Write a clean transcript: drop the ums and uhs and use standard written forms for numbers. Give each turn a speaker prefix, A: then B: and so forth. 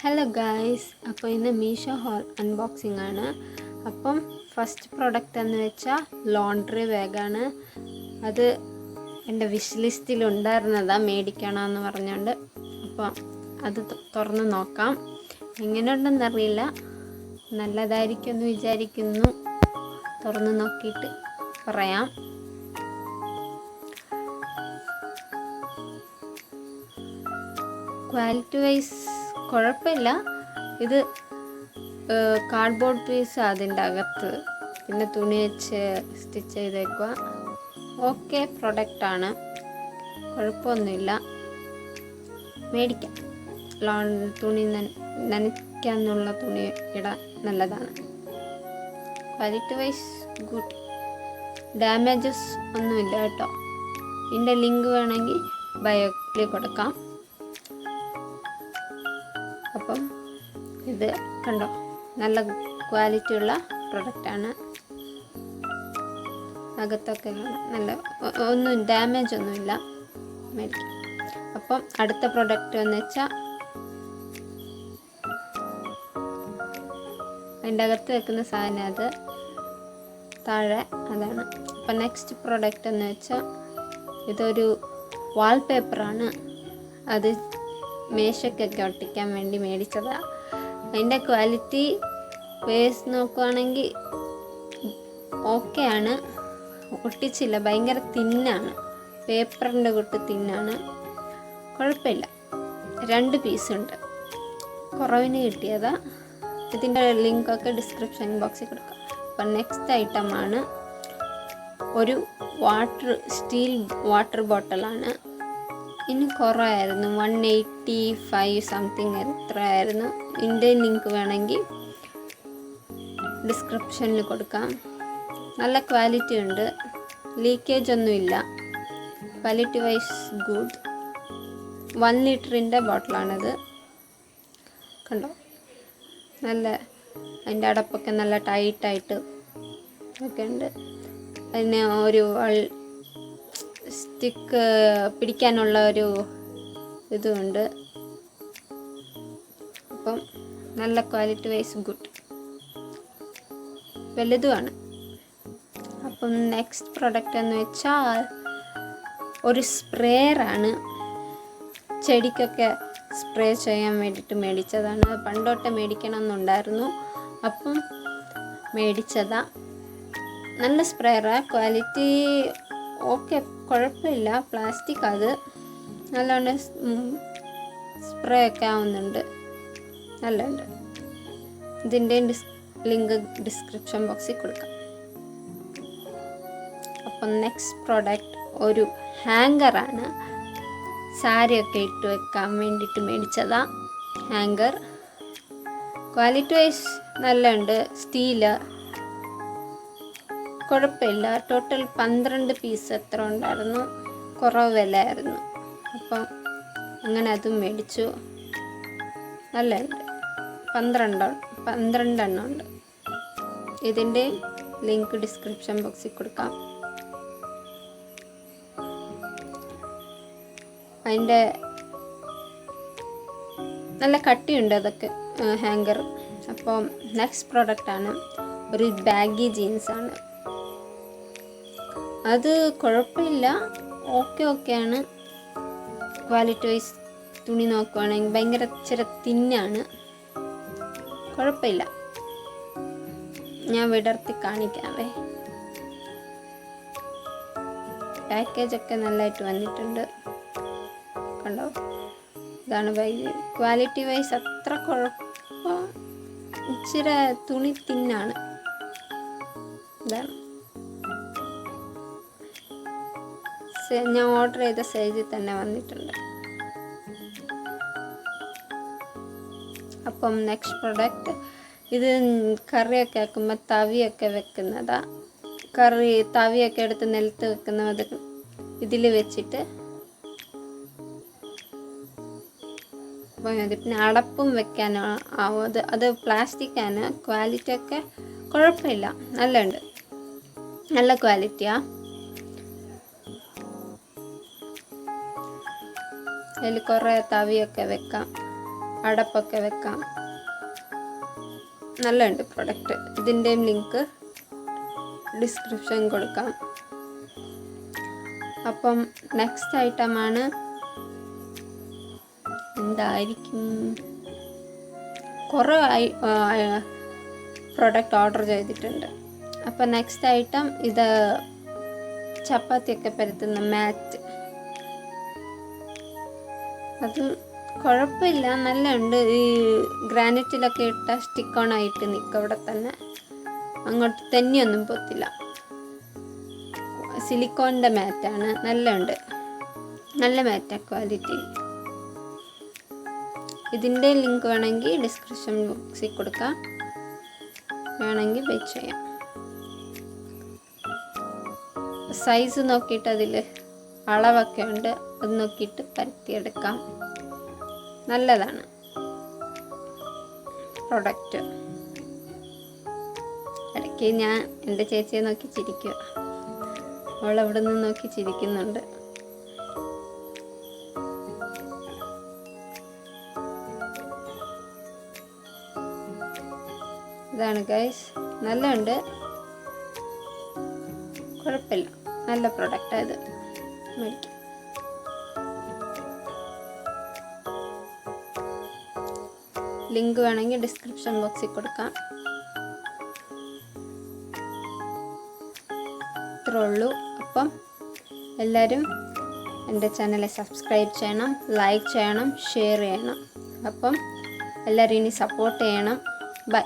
A: Hello guys, അപ്പോൾ ഇന്ന് Meesho whole unboxing ആണ്. അപ്പം ഫസ്റ്റ് പ്രോഡക്റ്റ് എന്ന് വെച്ചാൽ ലോണ്ട്രി ബാഗാണ്. അത് എൻ്റെ വിഷ് ലിസ്റ്റിൽ ഉണ്ടായിരുന്നതാണ്, മേടിക്കണമെന്ന് പറഞ്ഞുകൊണ്ട്. അപ്പോൾ അത് തുറന്ന് നോക്കാം. എങ്ങനെയുണ്ടെന്നറിയില്ല, നല്ലതായിരിക്കുമെന്ന് വിചാരിക്കുന്നു. തുറന്ന് നോക്കിയിട്ട് പറയാം. ക്വാളിറ്റി വൈസ് കുഴപ്പമില്ല. ഇത് കാർഡ്ബോർഡ് പീസ് അതിൻ്റെ അകത്ത്, പിന്നെ തുണി വെച്ച് സ്റ്റിച്ച് ചെയ്തേക്കുക. ഓക്കെ പ്രൊഡക്റ്റാണ്, കുഴപ്പമൊന്നുമില്ല, മേടിക്കാം. തുണി നനയ്ക്കാനുള്ള തുണി ഇടാൻ നല്ലതാണ്. ക്വാളിറ്റി വൈസ് ഗുഡ്, ഡാമേജസ് ഒന്നുമില്ല കേട്ടോ. ഇതിൻ്റെ ലിങ്ക് വേണമെങ്കിൽ ബയോയിൽ കൊടുക്കാം. അപ്പം ഇത് കണ്ടോ, നല്ല ക്വാളിറ്റി ഉള്ള പ്രൊഡക്റ്റാണ്. അകത്തൊക്കെ നല്ല ഒന്നും ഡാമേജ് ഒന്നുമില്ല, മേടിക്കാം. അപ്പം അടുത്ത പ്രൊഡക്റ്റ് എന്ന് വെച്ചാൽ അതിൻ്റെ അകത്ത് വെക്കുന്ന സാധനം, അത് താഴെ അതാണ്. അപ്പം നെക്സ്റ്റ് പ്രൊഡക്റ്റ് എന്ന് വെച്ചാൽ ഇതൊരു വാൾപേപ്പറാണ്. അത് മേശയ്ക്കൊക്കെ ഒട്ടിക്കാൻ വേണ്ടി മേടിച്ചതാണ്. അതിൻ്റെ ക്വാളിറ്റി വൈസ് നോക്കുകയാണെങ്കിൽ ഓക്കെയാണ്, ഒട്ടിച്ചില്ല. ഭയങ്കര തിന്നാണ്, പേപ്പറിൻ്റെ കൂട്ട് തിന്നാണ്, കുഴപ്പമില്ല. 2 പീസുണ്ട്, കുറവിന് കിട്ടിയതാണ്. ഇതിൻ്റെ ലിങ്കൊക്കെ ഡിസ്ക്രിപ്ഷൻ ബോക്സിൽ കൊടുക്കാം. അപ്പം നെക്സ്റ്റ് ഐറ്റമാണ് ഒരു സ്റ്റീൽ വാട്ടർ ബോട്ടിലാണ്. ഇനി കുറവായിരുന്നു, 185 സംതിങ് എത്രയായിരുന്നു. ഇതിൻ്റെ ലിങ്ക് വേണമെങ്കിൽ ഡിസ്ക്രിപ്ഷനിൽ കൊടുക്കാം. നല്ല ക്വാളിറ്റി ഉണ്ട്, ലീക്കേജ് ഒന്നുമില്ല. Quality wise good. 1 ലിറ്ററിൻ്റെ ബോട്ടിലാണിത്, കണ്ടോ. നല്ല അതിൻ്റെ അടപ്പൊക്കെ നല്ല ടൈറ്റായിട്ട് ഒക്കെ ഉണ്ട്. അതിന് ഒരു സ്റ്റിക്ക് പിടിക്കാനുള്ള ഒരു ഇതുമുണ്ട്. അപ്പം നല്ല ക്വാളിറ്റി വൈസ് ഗുഡ്, വലുതുമാണ്. അപ്പം നെക്സ്റ്റ് പ്രൊഡക്റ്റ് എന്ന് വെച്ചാൽ ഒരു സ്പ്രേയറാണ്. ചെടിക്കൊക്കെ സ്പ്രേ ചെയ്യാൻ വേണ്ടിയിട്ട് മേടിച്ചതാണ്. പണ്ടോട്ട് മേടിക്കണമെന്നുണ്ടായിരുന്നു, അപ്പം മേടിച്ചതാണ്. നല്ല സ്പ്രേയറാണ്, ക്വാളിറ്റി ഓക്കെ, കുഴപ്പമില്ല. പ്ലാസ്റ്റിക്, അത് നല്ലോണം സ്പ്രേ ഒക്കെ ആവുന്നുണ്ട്, നല്ലുണ്ട്. ഇതിൻ്റെ ലിങ്ക് ഡിസ്ക്രിപ്ഷൻ ബോക്സിൽ കൊടുക്കാം. അപ്പം നെക്സ്റ്റ് പ്രോഡക്റ്റ് ഒരു ഹാങ്കറാണ്. സാരിയൊക്കെ ഇട്ട് വെക്കാൻ വേണ്ടിയിട്ട് മേടിച്ചതാണ് ഹാങ്കർ. ക്വാളിറ്റി വൈസ് നല്ലുണ്ട്, സ്റ്റീല്, കുഴപ്പമില്ല. ടോട്ടൽ 12 പീസ് എത്ര ഉണ്ടായിരുന്നു, കുറവ് വിലയായിരുന്നു. അപ്പം അങ്ങനെ അതും മേടിച്ചു. നല്ലുണ്ട്, 12 എണ്ണം ഉണ്ട്. ഇതിൻ്റെ ലിങ്ക് ഡിസ്ക്രിപ്ഷൻ ബോക്സിൽ കൊടുക്കാം. അതിൻ്റെ നല്ല കട്ടിയുണ്ട് അതൊക്കെ ഹാങ്കർ. അപ്പം നെക്സ്റ്റ് പ്രോഡക്റ്റാണ് ഒരു ബാഗി ജീൻസാണ്. അത് കുഴപ്പമില്ല, ഓക്കെയാണ്. ക്വാളിറ്റി വൈസ് തുണി നോക്കുവാണെങ്കിൽ ഭയങ്കര ഇച്ചിരി തിന്നാണ്, കുഴപ്പമില്ല. ഞാൻ വിടർത്തി കാണിക്കാവേ. പാക്കേജൊക്കെ നല്ലതായിട്ട് വന്നിട്ടുണ്ട്, കണ്ടോ. ഇതാണ് ബാഗ്. ക്വാളിറ്റി വൈസ് അത്ര കുഴപ്പം, ഇച്ചിരി തുണി തിന്നാണ്. ഇതാണ് ഞാൻ ഓർഡർ ചെയ്ത സൈസിൽ തന്നെ വന്നിട്ടുണ്ട്. അപ്പം നെക്സ്റ്റ് പ്രൊഡക്റ്റ്, ഇത് കറിയൊക്കെ വെക്കുമ്പോൾ തവിയൊക്കെ വെക്കുന്നതാണ്. തവിയൊക്കെ എടുത്ത് നിലത്ത് വെക്കുന്നത് ഇതിൽ വെച്ചിട്ട് പിന്നെ അടപ്പും വെക്കാനോ ആവും. അത് പ്ലാസ്റ്റിക്കാണ്. ക്വാളിറ്റി ഒക്കെ കുഴപ്പമില്ല, നല്ലുണ്ട്, നല്ല ക്വാളിറ്റിയാണ്. അതിൽ കുറേ തവിയൊക്കെ വെക്കാം. അടപ്പൊക്കെ വെക്കാം. നല്ലുണ്ട് പ്രൊഡക്റ്റ്. ഇതിൻ്റെയും ലിങ്ക് ഡിസ്ക്രിപ്ഷൻ കൊടുക്കാം. അപ്പം നെക്സ്റ്റ് ഐറ്റമാണ് എന്തായിരിക്കും? കുറേ പ്രൊഡക്റ്റ് ഓർഡർ ചെയ്തിട്ടുണ്ട്. അപ്പോൾ നെക്സ്റ്റ് ഐറ്റം ഇത് ചപ്പാത്തിയൊക്കെ പരത്തുന്ന മാറ്റ്. അതും കുഴപ്പമില്ല, നല്ലുണ്ട്. ഈ ഗ്രാനൈറ്റിലൊക്കെ ഇട്ട സ്റ്റിക്കോണായിട്ട് നിൽക്കും അവിടെ തന്നെ, അങ്ങോട്ട് തന്നെയൊന്നും പൊത്തില്ല. സിലിക്കോണിൻ്റെ മാറ്റാണ്, നല്ലുണ്ട്, നല്ല മാറ്റാണ് ക്വാളിറ്റി. ഇതിൻ്റെ ലിങ്ക് വേണമെങ്കിൽ ഡിസ്ക്രിപ്ഷൻ ബോക്സിൽ കൊടുക്കാം, വേണമെങ്കിൽ ബൈ ചെയ്യാം. സൈസ് നോക്കിയിട്ട് അതിൽ അളവൊക്കെ ഉണ്ട്, അത് നോക്കിയിട്ട് പരത്തിയെടുക്കാം. നല്ലതാണ് പ്രൊഡക്റ്റ്. ഇടയ്ക്ക് ഞാൻ എൻ്റെ ചേച്ചിയെ നോക്കി ചിരിക്കുക, അവളവിടെ നിന്ന് നോക്കി ചിരിക്കുന്നുണ്ട്. ഇതാണ് ഗൈസ്, നല്ലുണ്ട്, കുഴപ്പമില്ല, നല്ല പ്രൊഡക്റ്റാണ് ഇത്. മേടിക്കാം. ലിങ്ക് വേണമെങ്കിൽ ഡിസ്ക്രിപ്ഷൻ ബോക്സിൽ കൊടുക്കാം. ഇത്രേ ഉള്ളൂ. അപ്പം എല്ലാവരും എൻ്റെ ചാനൽ സബ്സ്ക്രൈബ് ചെയ്യണം, ലൈക്ക് ചെയ്യണം, ഷെയർ ചെയ്യണം. അപ്പം എല്ലാവരും ഇനി സപ്പോർട്ട് ചെയ്യണം. ബൈ.